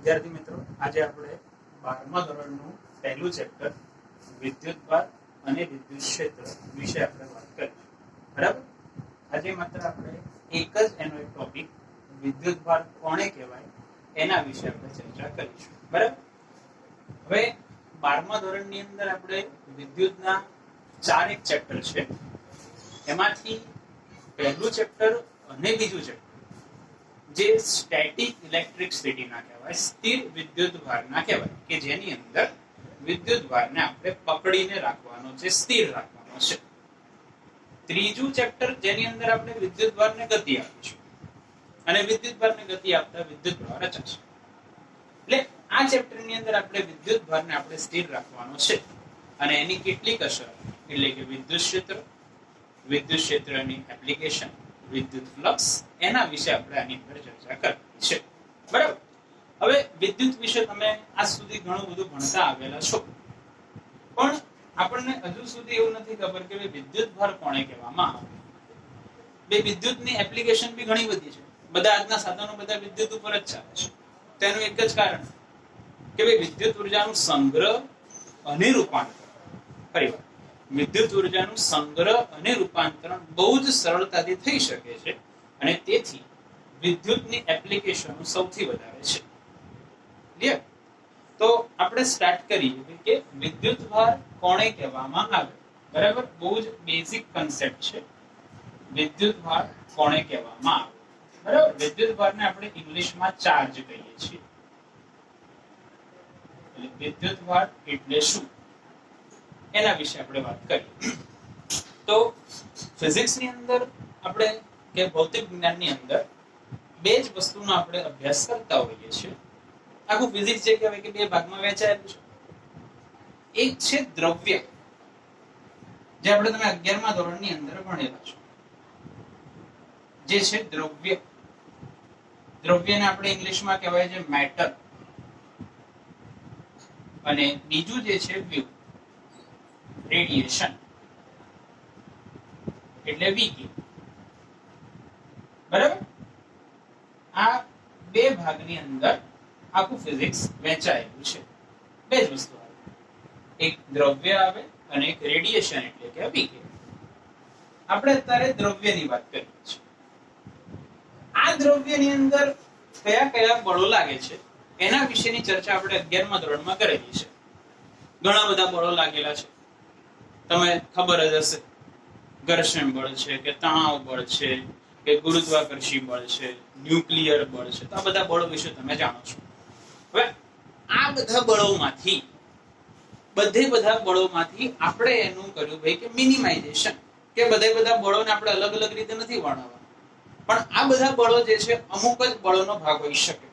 વિદ્યાર્થી મિત્રો, આજે આપણે 12મા ધોરણનું પહેલું ચેપ્ટર વિદ્યુતભાર અને વિદ્યુત ક્ષેત્ર વિશે આપણે વાત કરીશું. બરાબર. આજે માત્ર આપણે એક જ એનો એક ટોપિક વિદ્યુતભાર કોને કહેવાય એના વિશે આપણે ચર્ચા કરીશું. બરાબર. હવે 12મા ધોરણની અંદર આપણે વિદ્યુતના 4 એક ચેપ્ટર છે. એમાંથી પહેલું ચેપ્ટર અને બીજું ચેપ્ટર જે સ્ટેટિક ઇલેક્ટ્રિસિટી ના કહેવાય, સ્થિર વિદ્યુતભાર ના કહેવાય, કે જેની અંદર વિદ્યુતભારને આપણે પકડીને રાખવાનો છે, સ્થિર રાખવાનો છે. ત્રીજું ચેપ્ટર જેની અંદર આપણે વિદ્યુતભારને ગતિ આપીશું અને વિદ્યુતભારને ગતિ આપતા વિદ્યુતપ્રવાહ રચાશે. એટલે આ ચેપ્ટરની અંદર આપણે વિદ્યુતભારને આપણે સ્થિર રાખવાનો છે અને એની કેટલીક અસર એટલે કે વિદ્યુત ક્ષેત્રની એપ્લિકેશન, વિદ્યુત ફ્લક્સ, એના વિશે આપણે આની અંદર ચર્ચા કરવાની છે. બરાબર. હવે વિદ્યુત વિશે તમે આજ સુધી ઘણું બધું ભણતા આવેલા છો, પણ આપણને હજુ સુધી એવું નથી ખબર કે વિદ્યુતભાર કોને કહેવામાં આવે. બે વિદ્યુતની એપ્લિકેશન બી ઘણી બધી છે. બધા આજના સાધનો બધા વિદ્યુત ઉપર જ ચાલે છે. તેનું એક જ કારણ કે વિદ્યુત ઉર્જાનું સંગ્રહ અને રૂપાંતરણ, ફરીવાર વિદ્યુત ઉર્જાનું સંગ્રહ અને રૂપાંતરણ બહુ જ સરળતાથી થઈ શકે છે અને તેથી વિદ્યુતની એપ્લિકેશનો સૌથી વધારે છે. ક્લિયર? તો આપણે સ્ટાર્ટ કરીએ કે વિદ્યુતભાર કોને કહેવામાં આવે. બરાબર. બહુ જ બેઝિક કન્સેપ્ટ છે. વિદ્યુતભાર કોને કહેવામાં આવે. બરાબર. વિદ્યુતભારને આપણે ઇંગ્લિશમાં ચાર્જ કહીએ છીએ. એટલે વિદ્યુતભાર એટલે શું એના વિશે આપણે વાત કરીએ. તો ફિઝિક્સની અંદર આપણે કે ભૌતિક વિજ્ઞાનની અંદર બે જ વસ્તુનો આપણે અભ્યાસ કરતા હોઈએ છીએ. આખું ફિઝિક્સ જે કહેવાય કે બે ભાગમાં વહેંચાયેલું છે. એક છે દ્રવ્ય, જે આપણે તમે 11મા ધોરણની અંદર ભણેલા છો, જે છે દ્રવ્ય. દ્રવ્યને આપણે ઇંગ્લિશમાં કહેવાય છે મેટર. અને બીજું જે છે વેવ, રેડિયેશન, એટલે વીકે. બરાબર. આ બે ભાગની અંદર આખું ફિઝિક્સ વહેંચાયેલું છે. બે જ વસ્તુ આવે, એક દ્રવ્ય આવે અને એક રેડિયેશન એટલે કે વીકે. આપણે અત્યારે દ્રવ્યની વાત કરીએ છીએ. આ દ્રવ્યની અંદર કયા કયા બળો લાગે છે એના વિશેની ચર્ચા આપણે 11મા ધોરણમાં કરેલી છે. ઘણા બધા બળો લાગેલા છે, તમે ખબર જ હશે. ઘર્ષણ બળ છે કે તણાવ બળ છે કે ગુરુત્વાકર્ષી બળ છે, ન્યુક્લિયર બળ છે. તો આ બધા બળો વિશે તમે જાણો છો. હવે આ બધા બળોમાંથી આપણે એનું કર્યું ભાઈ કે મિનિમાઇઝેશન, કે બધા બળોને આપણે અલગ અલગ રીતે નથી વર્ણવવાના, પણ આ બધા બળો જે છે અમુક જ બળોનો ભાગ હોઈ શકે.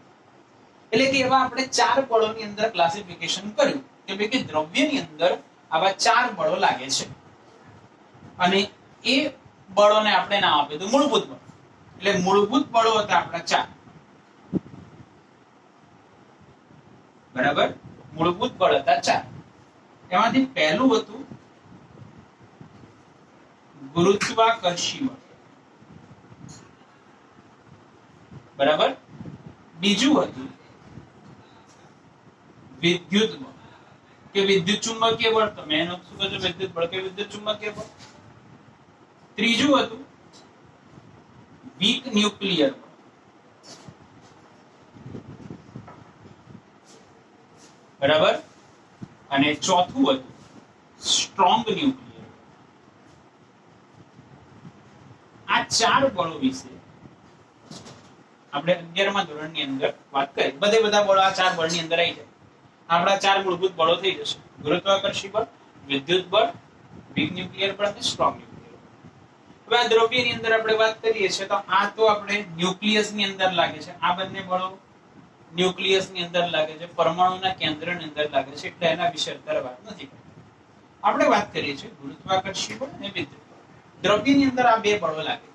એટલે કે એવા આપણે 4 બળોની અંદર ક્લાસિફિકેશન કર્યું કે ભાઈ કે દ્રવ્યની અંદર આવા 4 બળો લાગે છે અને એ બળોને આપણે નામ આપ્યું હતું મૂળભૂત બળ. એટલે મૂળભૂત બળો હતા આપણા 4. બરાબર. મૂળભૂત બળ હતા 4. એમાંથી પહેલું હતું ગુરુત્વાકર્ષી બળ. બરાબર. બીજું હતું વિદ્યુત બળ કે વિદ્યુત ચુંબકીય બળ. તમે એનો શું કહો છો? વિદ્યુત બળ કે વિદ્યુત ચુંબકીય બળ. ત્રીજું હતું વીક ન્યુક્લિયર બળ. બરાબર. અને ચોથું હતું સ્ટ્રોંગ ન્યુક્લિયર. આ 4 બળો વિશે આપણે 11મા ધોરણની અંદર વાત કરી. બધા બળો આ 4 બળની અંદર આવી જાય. આપણા 4 મૂળભૂત બળો થઈ જશે: ગુરુત્વાકર્ષી બળ, વિદ્યુત બળ, વીક ન્યુક્લિયર બળ અને સ્ટ્રોંગ ન્યુક્લિયર બળ. હવે આ દ્રવ્યની અંદર આપણે વાત કરીએ છીએ તો આ તો આપણે ન્યુક્લિયસની અંદર લાગે છે. આ બંને બળો ન્યુક્લિયસની અંદર લાગે છે, પરમાણુના કેન્દ્રની અંદર લાગે છે. એટલે એના વિશે અત્યારે વાત નથી કરતા. આપણે વાત કરીએ છીએ ગુરુત્વાકર્ષી બળ અને વિદ્યુત બળ. દ્રવ્યની અંદર આ બે બળો લાગે,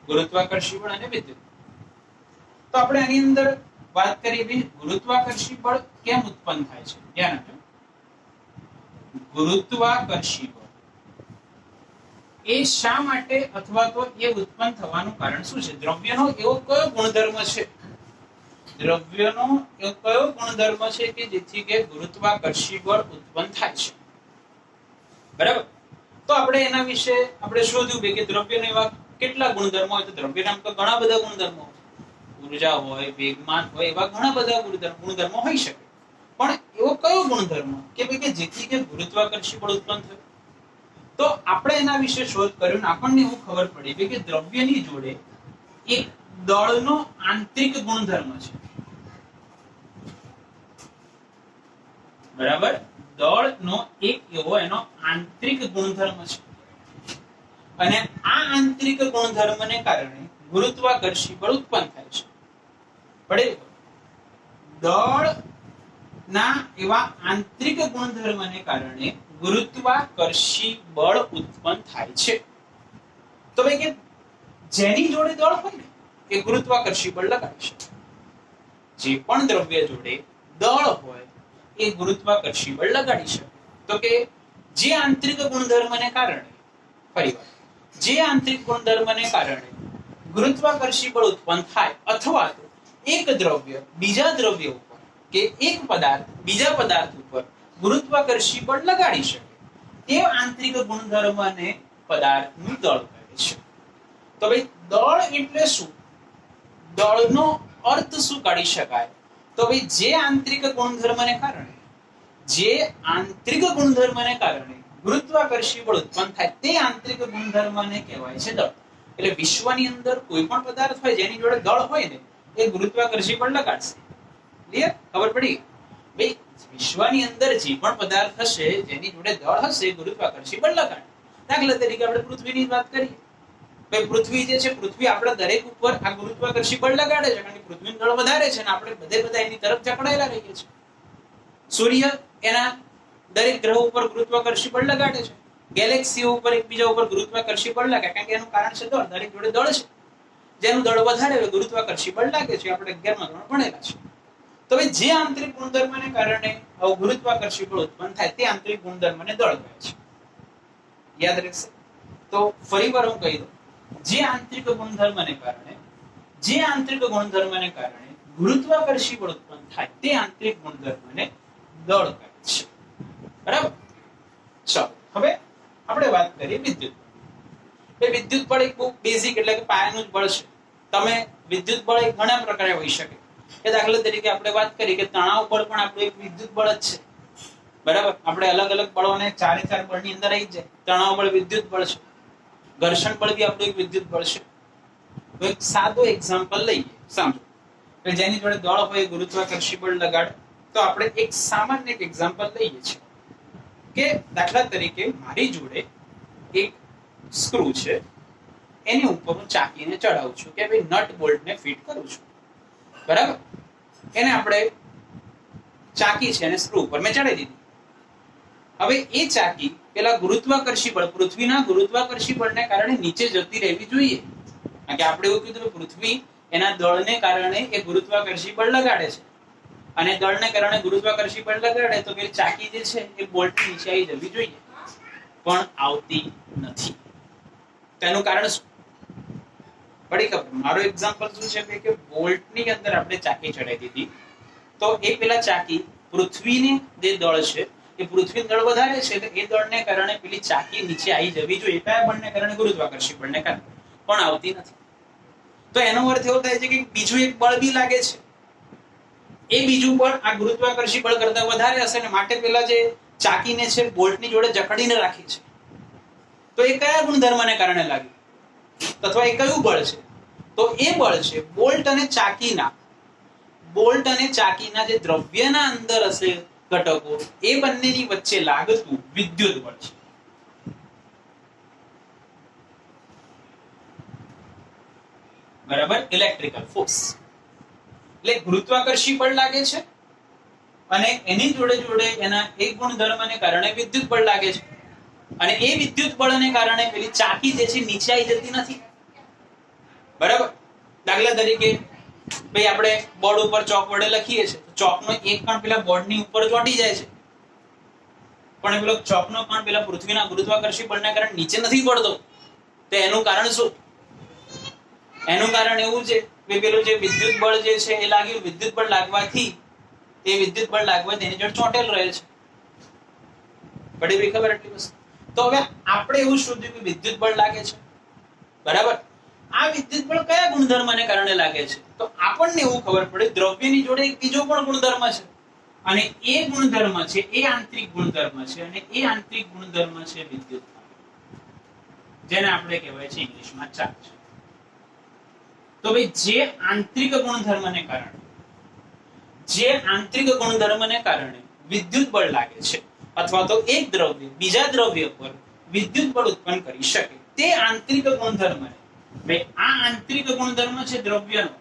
ગુરુત્વાકર્ષી બળ અને વિદ્યુત. તો આપણે આની અંદર વાત કરીએ ભાઈ ગુરુત્વાકર્ષી બળ કેમ ઉત્પન્ન થાય છે. ધ્યાન આપજો. ગુરુત્વાકર્ષી બળ એ શા માટે અથવા તો એ ઉત્પન્ન થવાનું કારણ શું છે? દ્રવ્યનો એવો કયો ગુણધર્મ છે દ્રવ્યનો એ કયો ગુણધર્મ છે કે જેથી કે ગુરુત્વાકર્ષી બળ ઉત્પન્ન થાય છે, બરાબર? તો આપણે એના વિશે આપણે શોધ્યું કે દ્રવ્યના એવા કેટલા ગુણધર્મો હોય. તો દ્રવ્યના તો ઘણા બધા ગુણધર્મો હોય, ઉર્જા હોય, વેગમાન હોય, એવા ઘણા બધા ગુણધર્મો હોઈ શકે. પણ એવો કયો ગુણધર્મ કે ભાઈ કે જેથી કે ગુરુત્વાકર્ષી બળ ઉત્પન્ન થાય? તો આપણે એના વિશે શોધ કર્યું ને આપણને એવું ખબર પડી કે દ્રવ્યની જોડે એક દળનો આંતરિક ગુણધર્મ છે, બરાબર? દળનો એક એવો એનો આંતરિક ગુણધર્મ છે અને આ આંતરિક ગુણધર્મને કારણે ગુરુત્વાકર્ષી બળ ઉત્પન્ન થાય છે. પડે દળના એવા આંતરિક ગુણધર્મને કારણે ગુરુત્વાકર્ષી બળ ઉત્પન્ન થાય છે. તો ભાઈ કે જેની જોડે દળ હોય ને એ ગુરુત્વાકર્ષી બળ લગાડી શકે. જે પણ દ્રવ્ય જોડે દળ હોય એ ગુરુત્વાકર્ષી બળ લગાડી શકે. તો કે જે આંતરિક ગુણધર્મને કારણે, ફરીવાર, જે આંતરિક ગુણધર્મને કારણે ગુરુત્વાકર્ષી બળ ઉત્પન્ન થાય અથવા તો એક દ્રવ્ય બીજા દ્રવ્ય ઉપર કે એક પદાર્થ બીજા પદાર્થ ઉપર ગુરુત્વાકર્ષી બળ લગાડી શકે તે આંતરિક ગુણધર્મને પદાર્થનું દળ કહે છે. તો ભાઈ દળ એટલે શું? દળનો અર્થ શું કાઢી શકાય? તો ભાઈ જે આંતરિક ગુણધર્મને કારણે ગુરુત્વાકર્ષી બળ ઉત્પન્ન થાય તે આંતરિક ગુણધર્મને કહેવાય છે દળ. એટલે વિશ્વની અંદર કોઈ પણ પદાર્થ હોય જેની જોડે દળ હોય ને એ ગુરુત્વાકર્ષી બળ લગાડશે. ક્લિયર? ખબર પડી? ભાઈ વિશ્વની અંદર જે પણ પદાર્થ હશે જેની જોડે દળ હશે ગુરુત્વાકર્ષી બળ લગાડે. દાખલા તરીકે આપણે પૃથ્વીની વાત કરીએ. ભાઈ પૃથ્વી જે છે, પૃથ્વી આપણા દરેક ઉપર આ ગુરુત્વાકર્ષી બળ લગાડે છે કારણ કે પૃથ્વીનું દળ વધારે છે અને આપણે બધા એની તરફ જકડાયેલા રહીએ છીએ. સૂર્ય એના દરેક ગ્રહ ઉપર ગુરુત્વાકર્ષી બળ લગાડે છે. ગેલેક્સીઓ ઉપર એકબીજા ઉપર ગુરુત્વાકર્ષી બળ લાગે કારણ કે એનું કારણ છે દળ. દરેક જોડે દળ છે. જેનું દળ વધારે હોય ગુરુત્વાકર્ષી બળ લાગે છે. આપણે 11મા ધોરણ ભણેલા છે. તો ભાઈ જે આંતરિક ગુણધર્મને કારણે ગુરુત્વાકર્ષી બળ ઉત્પન્ન થાય તે આંતરિક ગુણધર્મને દળ કહે છે. યાદ રાખશે? તો ફરીવાર હું કહી દઉં, જે આંતરિક ગુણધર્મને કારણે ગુરુત્વાકર્ષી બળ ઉત્પન્ન થાય તે આંતરિક ગુણધર્મને દળ કહે છે. બરાબર? ચાલો હવે આપણે વાત કરીએ વિદ્યુત બળ. વિદ્યુત બળ એક બહુ બેઝિક એટલે કે પાયાનું જ બળ છે. તમે વિદ્યુત બળ એક ઘણા પ્રકારે હોઈ શકે. કે દાખલા તરીકે આપણે વાત કરી કે તણાવ બળ પણ આપણું એક વિદ્યુત બળ જ છે. બરાબર? આપણે અલગ અલગ બળોને ચારે ચાર બળની અંદર આવી જાય. તણાવ બળ વિદ્યુત બળ છે. ઘર્ષણ બળ બી આપણું એક વિદ્યુત બળ છે. તો એક સાદો એક્ઝામ્પલ લઈએ, સમજો કે જેની જોડે દળ હોય ગુરુત્વાકર્ષી બળ લગાડે. તો આપણે એક સામાન્ય એક્ઝામ્પલ લઈએ છીએ કે દાખલા તરીકે મારી જોડે એક સ્ક્રૂ છે, એની ઉપર હું ચાકીને ચડાવું છું કે ભાઈ નટ બોલ્ટને ફિટ કરું છું. બરાબર? એને આપણે ચાકી છે એને સ્ક્રૂ ઉપર મેં ચડાવી દીધી. હવે એ ચાકી પેલા ગુરુત્વાકર્ષી બળ, પૃથ્વીના ગુરુત્વાકર્ષી બળને કારણે નીચે જતી રહેવી જોઈએ. કારણ કે આપણે એવું કીધું કે પૃથ્વી એના દળને કારણે એ ગુરુત્વાકર્ષી બળ લગાડે છે અને દળને કારણે ગુરુત્વાકર્ષી બળ લગાડે તો પેલી ચાકી જે છે એ બોલ્ટની નીચે આવી જવી જોઈએ, પણ આવતી નથી. તેનું કારણ શું? પડી ખબર? મારો એક્ઝામ્પલ શું છે કે બોલ્ટની અંદર આપણે ચાકી ચડાવી દીધી તો એ પેલા ચાકી પૃથ્વીને જે દળ છે એ પૃથ્વીનું દળ વધારે છે તો એ દળને કારણે પેલી ચાકી નીચે આવી જવી જોઈએ. કયા બળને કારણે? ગુરુત્વાકર્ષી બળને કારણે, પણ આવતી નથી. તો એનો અર્થ એવો થાય છે કે બીજું એક બળ બી લાગે છે. એ બીજું બળ આ ગુરુત્વાકર્ષી બળ કરતા વધારે હશે ને માટે પેલા જે ચાકીને છે બોલ્ટની જોડે જકડીને રાખી છે. તો એ કયા ગુણધર્મને કારણે લાગ્યું અથવા એ કયું બળ છે? તો એ બળ છે બોલ્ટ અને ચાકીના જે દ્રવ્યના અંદર હશે ઘટકો એ બંનેની વચ્ચે લાગતું વિદ્યુત બળ છે. બરાબર? Electrical force. એટલે ગુરુત્વાકર્ષી બળ લાગે છે અને એની જોડે જોડે એના એક ગુણધર્મને કારણે વિદ્યુત બળ લાગે છે અને એ વિદ્યુત બળને કારણે પેલી ચાકી જે છે નીચે આવી જતી નથી. બરાબર? દાખલા તરીકે ભાઈ આપણે બોર્ડ ઉપર ચોક વડે લખીએ છીએ તો ચોકનો એક કણ પેલા બોર્ડની ઉપર ચોંટી જાય છે, પણ પેલો ચોકનો કણ પેલા પૃથ્વીના ગુરુત્વાકર્ષી બળને કારણે નીચે નથી પડતો. તો એનું કારણ શું? એનું કારણ એવું છે પેલું જે વિદ્યુત બળ જે છે એ લાગ્યું, વિદ્યુત બળ લાગવાથી એની જોડે ચોંટેલ રહે છે. પડી ગઈ ખબર એટલી વસ્તુ? તો હવે આપણે એવું શોધ્યું કે વિદ્યુત બળ લાગે છે, બરાબર. આ વિદ્યુત બળ કયા ગુણધર્મને કારણે લાગે છે? તો આપણને એવું ખબર પડે દ્રવ્યની જોડે એક બીજો પણ ગુણધર્મ છે, અને એ ગુણધર્મ છે એ આંતરિક ગુણધર્મ છે, અને એ આંતરિક ગુણધર્મ છે વિદ્યુત, જેને આપણે કહેવાય છે ઇંગ્લિશમાં ચાર્જ. તો ભાઈ જે આંતરિક ગુણધર્મને કારણે વિદ્યુત બળ લાગે છે, અથવા તો એક દ્રવ્ય બીજા દ્રવ્ય પર વિદ્યુત બળ ઉત્પન્ન કરી શકે, તે આંતરિક ગુણધર્મને, ભાઈ આ આંતરિક ગુણધર્મ છે દ્રવ્યનો,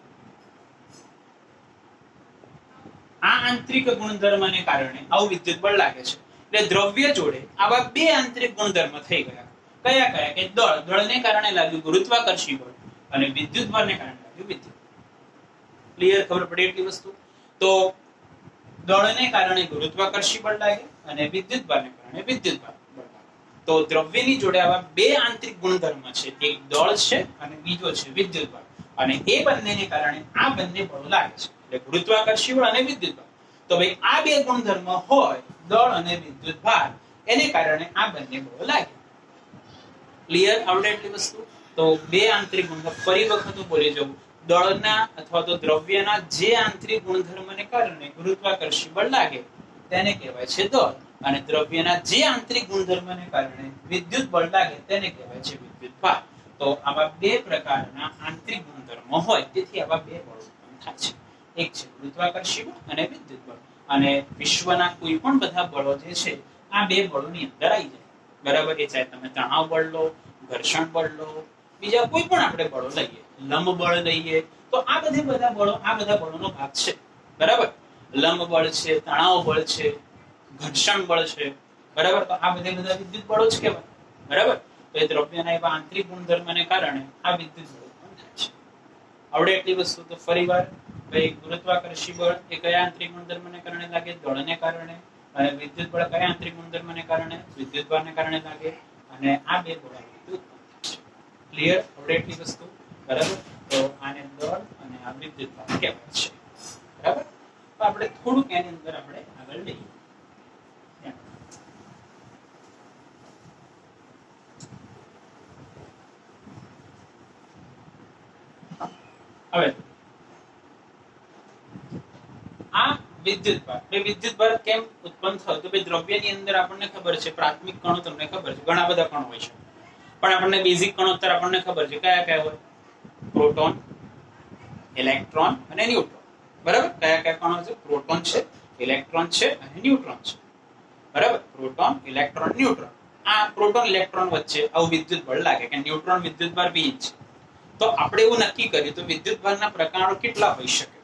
આ આંતરિક ગુણધર્મને કારણે આવું વિદ્યુત બળ લાગે છે. એટલે દ્રવ્ય જોડે આવા બે આંતરિક ગુણધર્મ થઈ ગયા. કયા કયા? કે દળને કારણે લાગ્યું ગુરુત્વાકર્ષી બળ, અને વિદ્યુત બળને કારણે લાગ્યું વિદ્યુત. ક્લિયર? ખબર પડી એટલી વસ્તુ? તો દળને કારણે ગુરુત્વાકર્ષી બળ લાગે અને વિદ્યુત બળને કારણે વિદ્યુત બળ લાગે. તો દ્રવ્યની જોડે આવા બે આંતરિક ગુણધર્મ છે, એક દળ છે અને બીજો છે વિદ્યુત બળ, અને એ બંનેને કારણે આ બંને બળો લાગે છે, એટલે ગુરુત્વાકર્ષી બળ અને વિદ્યુત બળ. તો ભાઈ આ બે ગુણધર્મ હોય, દળ અને વિદ્યુત ભાર, એને કારણે આ બંને બળો લાગે. ક્લિયર? આવડે એટલી વસ્તુ? તો બે આંતરિક ગુણધર્મ ફરી વખત બોલી જવું. દળના અથવા તો દ્રવ્યના જે આંતરિક ગુણધર્મને કારણે ગુરુત્વાકર્ષી બળ લાગે તેને કહેવાય છે દળ, અને દ્રવ્યના જે આંતરિક ગુણધર્મને કારણે વિદ્યુત બળ લાગે તેને કહેવાય છે વિદ્યુત ભાર. તો આવા બે પ્રકારના આંતરિક ગુણધર્મો હોય, તેથી આવા બે બળો ઉત્પન્ન થાય છે. એક છે ગુરુત્વાકર્ષી બળ અને વિદ્યુત બળ, અને વિશ્વના કોઈ પણ બધા બળો જે છે આ બે બળોની અંદર આવી જાય, બરાબર. એ ચાહે તમે તણાવ બળ લો, ઘર્ષણ બળ લો, બીજા કોઈ પણ આપણે બળો લઈએ, લંબ બળ લઈએ, તો આ બધા બળોનો ભાગ છે, બરાબર. લંબ બળ છે, તણાવ બળ છે, ઘર્ષણ બળ છે, બરાબર. તો આ બધા વિદ્યુત બળો જ કહેવાય, બરાબર. તો એ દ્રવ્યના એવા આંતરિક ગુણધર્મને કારણે આ વિદ્યુત બળ ઉત્પન્ન થાય છે. આવડે એટલી વસ્તુ? તો ફરીવાર ભાઈ ગુરુત્વાકર્ષી બળ એ કયા આંતરિક ગુણધર્મને કારણે લાગે? દળને કારણે. અને વિદ્યુત બળ કયા આંતરિક ગુણધર્મને કારણે? વિદ્યુત બળને કારણે લાગે. અને આ બે બળો વિદ્યુત ઉત્પન્ન થાય છે. ક્લિયર? આવડે એટલી વસ્તુ, બરાબર. તો આને દળ અને આ વિદ્યુત બળ કહેવાય છે, બરાબર. તો આપણે થોડુંક એની અંદર આપણે આગળ લઈએ. હવે આ વિદ્યુત ભાર કેમ ઉત્પન્ન થયો? તો ભાઈ દ્રવ્યની અંદર આપણને ખબર છે, પ્રાથમિક કણો તમને ખબર છે, ઘણા બધા કણો હોય છે, પણ આપણને બેઝિક કણો અત્યારે આપણને ખબર છે કયા કયા હોય? પ્રોટોન, ઇલેક્ટ્રોન અને ન્યુટ્રોન, બરાબર. કયા કયા કણો છે? પ્રોટોન છે, ઇલેક્ટ્રોન છે અને ન્યુટ્રોન છે, બરાબર. Proton, electron, neutron. આ પ્રોટોન ઇલેક્ટ્રોન વચ્ચે આવું વિદ્યુત બળ લાગે કે ન્યુટ્રોન વિદ્યુત ભાર V છે. તો આપણે એવું નક્કી કર્યું તો વિદ્યુત ભારના પ્રકારો કેટલા હોઈ શકે?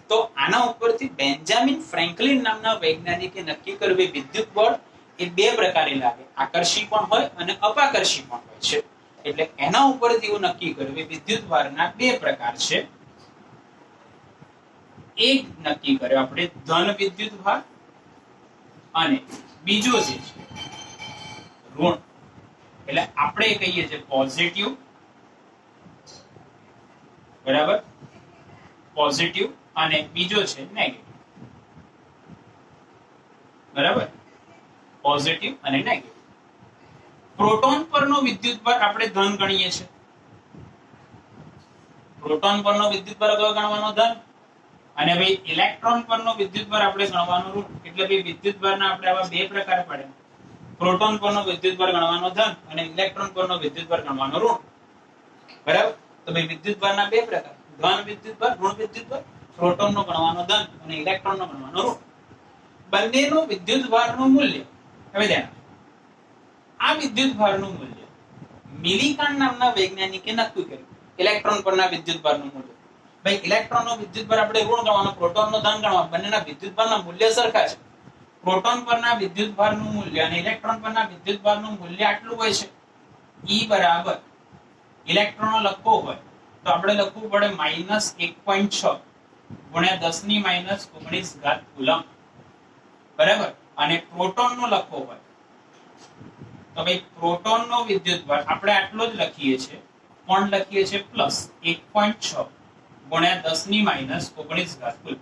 તો આના ઉપરથી બેન્જામિન ફ્રેન્કલિન નામના વૈજ્ઞાનિકે નક્કી કર્યું કે વિદ્યુત બળ એ બે પ્રકારે લાગે, આકર્ષી પણ હોય અને અપાકર્ષી પણ હોય છે. એટલે એના ઉપરથી એવું નક્કી કર્યું કે વિદ્યુત ભારના બે પ્રકાર છે. એક નક્કી કર્યો આપણે ધન વિદ્યુત ભાર, અને બીજો જે છે ઋણ. એટલે આપણે કહીએ છીએ પોઝિટિવ, બરાબર, પોઝિટિવ, અને બીજો છે નેગેટિવ, બરાબર. પોઝિટિવ અને નેગેટિવ. પ્રોટોન પરનો વિદ્યુત ભાર આપણે ધન ગણીએ છીએ. પ્રોટોન પરનો વિદ્યુત ભાર કયો ગણવાનો? ધન. અને ભાઈ ઇલેક્ટ્રોન પરનો વિદ્યુત ભાર આપણે ગણવાનો ઋણ. એટલે ભાઈ વિદ્યુત ભારના આપણે આવા બે પ્રકાર પડે. પ્રોટોન પરનો વિદ્યુત ભાર ગણવાનો ધન અને ઇલેક્ટ્રોન પરનો વિદ્યુત ભાર ગણવાનો ઋણ, બરાબર. તો ભાઈ વિદ્યુત ભારના બે પ્રકાર, ધન વિદ્યુત ભાર, ઋણ વિદ્યુત ભાર. પ્રોટોનનો ગણવાનો ધન અને ઇલેક્ટ્રોનનો ગણવાનો ઋણ. બંનેનું વિદ્યુત ભારનું મૂલ્ય, હવે ધ્યાન, આ વિદ્યુત ભારનું મૂલ્ય મિલિકાન નામના વૈજ્ઞાનિકે નક્કી કર્યું. ઇલેક્ટ્રોન પરના વિદ્યુત ભારનું મૂલ્ય, ભાઈ ઇલેક્ટ્રોનનો વિદ્યુત ભાર આપણે ઋણ ગણવાનો, પ્રોટોનનો ધન ગણવાનો. બંનેના વિદ્યુત ભારના મૂલ્ય સરખા છે. પ્રોટોન પરના વિદ્યુત ભારનું મૂલ્ય અને ઇલેક્ટ્રોન પરના વિદ્યુત ભારનું મૂલ્ય આટલું હોય છે. E બરાબર ઇલેક્ટ્રોનનો લખવો હોય તો આપણે લખવું પડે -1.6 ગુણ્યા 10⁻⁻19 કુલમ, બરાબર. અને પ્રોટોનનો લખવો હોય તો ભાઈ પ્રોટોનનો વિદ્યુત ભાર આપણે આટલો જ લખીએ છીએ, પણ લખીએ છીએ +1.6 ગુણ્યા 10 ની -19 ઘાત કુલમ.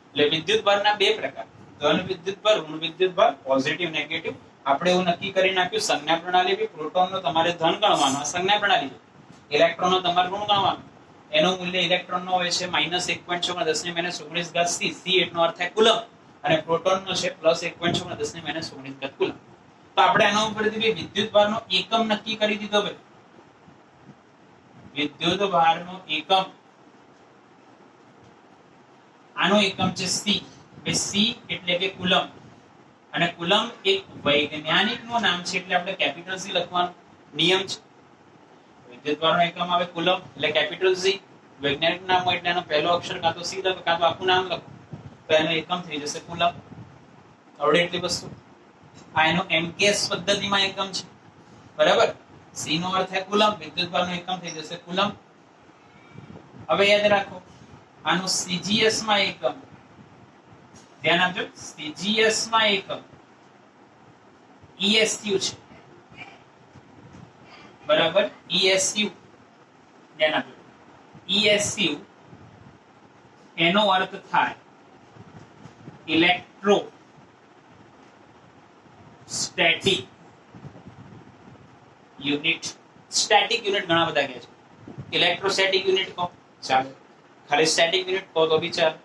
એટલે વિદ્યુત ભારના બે પ્રકાર, ધન વિદ્યુત ભાર, ઋણ વિદ્યુત ભાર, પોઝિટિવ નેગેટિવ. આપણે એવું નક્કી કરી નાખ્યું સંજ્ઞા પ્રણાલી બી પ્રોટોનનો તમારે ધન ગણવાનો, સંજ્ઞા પ્રણાલી. ઇલેક્ટ્રોનનો તમારે ઋણ ગણવાનો. એનું મૂલ્ય ઇલેક્ટ્રોનનો હોય છે -1.6 10 ની -19 ઘાત c. c એટલો અર્થ થાય કુલમ, અને પ્રોટોનનો છે +1.6 10 ની -19 ઘાત કુલમ. તો આપણે આના ઉપરથી વિદ્યુત ભારનો એકમ નક્કી કરી દીધો ભાઈ. વિદ્યુત ભારનો એકમ, આનો એકમ છે c. c એટલે કે કુલમ, અને કુલમ એક વૈજ્ઞાનિકનું નામ છે એટલે આપણે કેપિટલ c લખવાનું નિયમ છે. વિદ્યુત ભારનો એકમ આવે કુલમ એટલે કેપિટલ c. વૈજ્ઞાનિક નામ હોય એટલે એનો પહેલો અક્ષર કાં તો c લખો કાં તો આખું નામ લખો, તો એનો એકમ થઈ જશે કુલમ. આવડે એટલી વસ્તુ. આ એનો એમકેએસ પદ્ધતિમાં એકમ છે, બરાબર. c નો અર્થ છે કુલમ, વિદ્યુત ભારનો એકમ થઈ જશે કુલમ. હવે યાદ રાખો આનો સીજીએસ માં એકમ, ધ્યાન આપજો, સીજીએસ માં એકમ ESU છે, બરાબર. ESU ધ્યાન આપજો. ESU એનો અર્થ થાય electro static unit. Static unit ઘણા બધા કહે છે, ઇલેક્ટ્રોસ્ટેટિક યુનિટ કહો ચાલે, ખાલી સ્ટેટિક યુનિટ કહો તો બી ચાલે.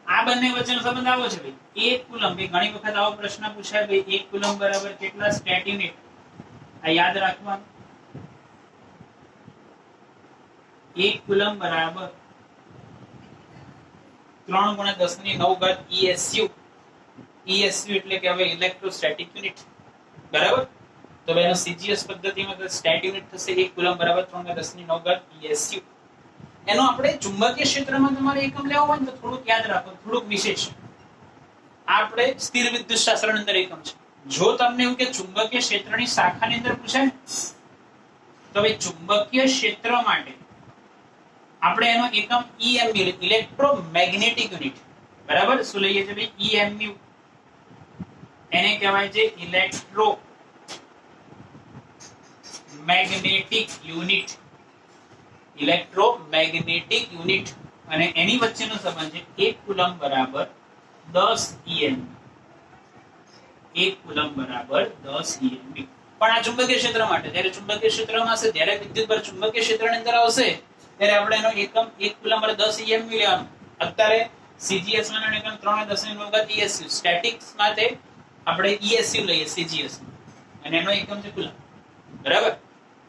આ બંને વચ્ચેનો સંબંધ આવો છે ભાઈ. 1 કુલમ, ભાઈ ઘણી વખત આવો પ્રશ્ન પૂછાય ભાઈ 1 કુલમ બરાબર કેટલા સ્ટેટ યુનિટ. આ યાદ રાખવાનું. 1 કુલમ બરાબર 3 × 10⁹ ESU. ESU એટલે કે હવે ઇલેક્ટ્રોસ્ટેટિક યુનિટ, બરાબર. તો એનો સીજીએસ પદ્ધતિમાં સ્ટેટ યુનિટ થશે 1 કુલમ બરાબર 3 × 10⁹ ESU. એનો આપણે ચુંબકીય ક્ષેત્રમાં તમારે એકમ લેવો હોય ને તો થોડુંક યાદ રાખો, થોડુંક વિશેષ. આપણે સ્થિર વિદ્યુત શાસ્ત્રની અંદર એકમ છે. જો તમને એવું કે ચુંબકીય ક્ષેત્રની શાખાની અંદર પૂછાય તો ભાઈ ચુંબકીય ક્ષેત્ર માટે આપણે એનો એકમ EMU ઇલેક્ટ્રોમેગ્નેટિક યુનિટ, બરાબર. શું લઈએ છે ભાઈ? EMU. એને કહેવાય છે electro magnetic unit. Electromagnetic unit, અને એની વચ્ચેનો સંબંધ છે 1 કુલમ બરાબર 10 EMU. 1 કુલમ બરાબર 10 EMU. પણ આ ચુંબકીય ક્ષેત્ર માટે, જ્યારે ચુંબકીય ક્ષેત્રમાં હશે ત્યારે વિદ્યુત ભાર ચુંબકીય ક્ષેત્રની અંદર આવશે ત્યારે આપણે એનો એકમ 1 કુલમ બરાબર 10 EMU લેવાનો. અત્યારે CGS માં એનો એકમ 3 × 10⁻⁰ ESU. સ્ટેટિક્સ માટે આપણે ESU લઈએ CGS માં, અને એનો એકમ છે કુલમ, બરાબર.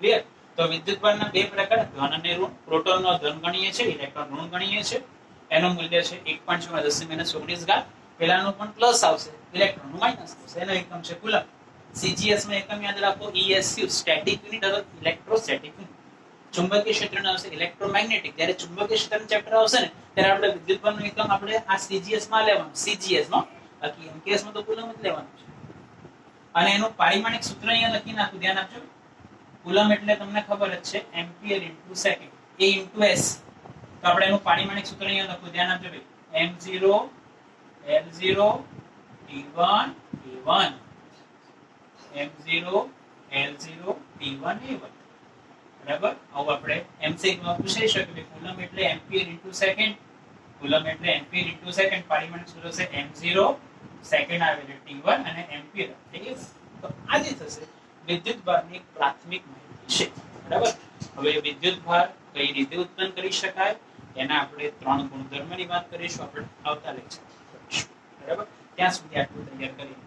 ક્લિયર? તો વિદ્યુત ભારના બે પ્રકાર, ધન અને ઋણ. પ્રોટોનનો ધન ગણીએ છે, ઇલેક્ટ્રોન ઋણ ગણીએ છે. એનું મૂલ્ય છે 1.6 × 10 ની -19 ઘાત. પેલાનું પણ પ્લસ આવશે, ઇલેક્ટ્રોનનું માઈનસ આવશે. એનો એકમ છે કુલમ. CGS માં એકમ યાદ રાખો ESU સ્ટેટિક યુનિટ અથવા ઇલેક્ટ્રોસ્ટેટિક યુનિટ. ચુંબકીય ક્ષેત્રનો આવશે ઇલેક્ટ્રોમેગ્નેટિક. જ્યારે ચુંબકીય ક્ષેત્રનું ચેપ્ટર આવશે ને ત્યારે આપણે વિદ્યુત ભારનું એકમ આપણે આ CGS માં લેવાનું, CGS માં. બાકી MKS માં તો કુલમ જ લેવાનું છે. અને એનું પારિમાણિક સૂત્ર અહીંયા લખી નાખું, ધ્યાન આપજો. કુલમ એટલે તમને ખબર જ છે એમ્પિયર ઇન્ટુ સેકન્ડ, એ ઇન્ટુ s. તો આપણે એનું પારિમાણિક સૂત્ર અહીંયા લખું, ધ્યાન આપજો ભાઈ. m0 l0 t1 a1, m0 l0 t1 a1, બરાબર. આવું આપણે MCQ માં પૂછાઈ શકે કે કુલમ એટલે એમ્પિયર ઇન્ટુ સેકન્ડ. કુલમ એટલે એમ્પિયર ઇન્ટુ સેકન્ડ. પારિમાણિક સૂત્ર છે m0, સેકન્ડ આવે એટલે t1 અને એમ્પિયર એટલે a1. તો આ જે થશે વિદ્યુત ભારની પ્રાથમિક માહિતી છે, બરાબર. હવે વિદ્યુત ભાર કઈ રીતે ઉત્પન્ન કરી શકાય એના આપણે 3 ગુણધર્મની વાત કરીશું આપણે આવતા લેક્ચરમાં કરીશું, બરાબર. ત્યાં સુધી આટલું તૈયાર કરી